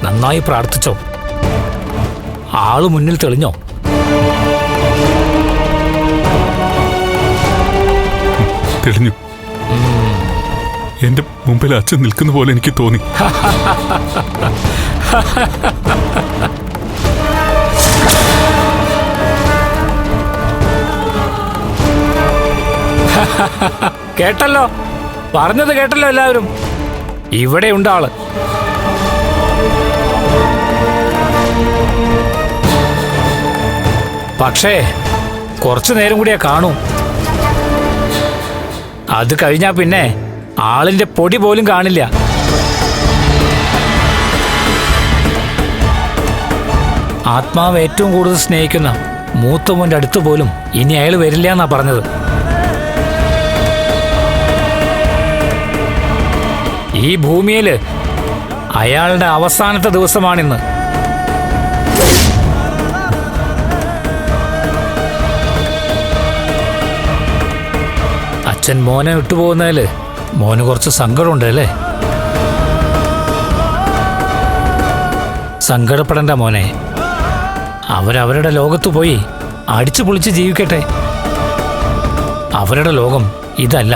നന്നായി പ്രാർത്ഥിച്ചോ? ആള് മുന്നിൽ തെളിഞ്ഞോ? തെളിഞ്ഞു. എന്റെ മുമ്പിൽ അച്ഛൻ നിൽക്കുന്ന പോലെ എനിക്ക് തോന്നി. കേട്ടല്ലോ, പറഞ്ഞത് കേട്ടല്ലോ എല്ലാവരും. ഇവിടെ ഉണ്ട് ആള്. പക്ഷേ കുറച്ചു നേരം കൂടിയാ കാണൂ. അത് കഴിഞ്ഞാ പിന്നെ ആളിന്റെ പൊടി പോലും കാണില്ല. ആത്മാവ് ഏറ്റവും കൂടുതൽ സ്നേഹിക്കുന്ന മൂത്തമോന്റെ അടുത്ത് പോലും ഇനി അയാൾ വരില്ല എന്നാ പറഞ്ഞത്. ഈ ഭൂമിയില് അയാളുടെ അവസാനത്തെ ദിവസമാണിന്ന്. അച്ഛൻ മോനെ വിട്ടുപോകുന്നതില് മോന് കുറച്ച് സങ്കടമുണ്ട് അല്ലേ? സങ്കടപ്പെടണ്ട മോനെ. അവരവരുടെ ലോകത്ത് പോയി അടിച്ചു പൊളിച്ച് ജീവിക്കട്ടെ. അവരുടെ ലോകം ഇതല്ല.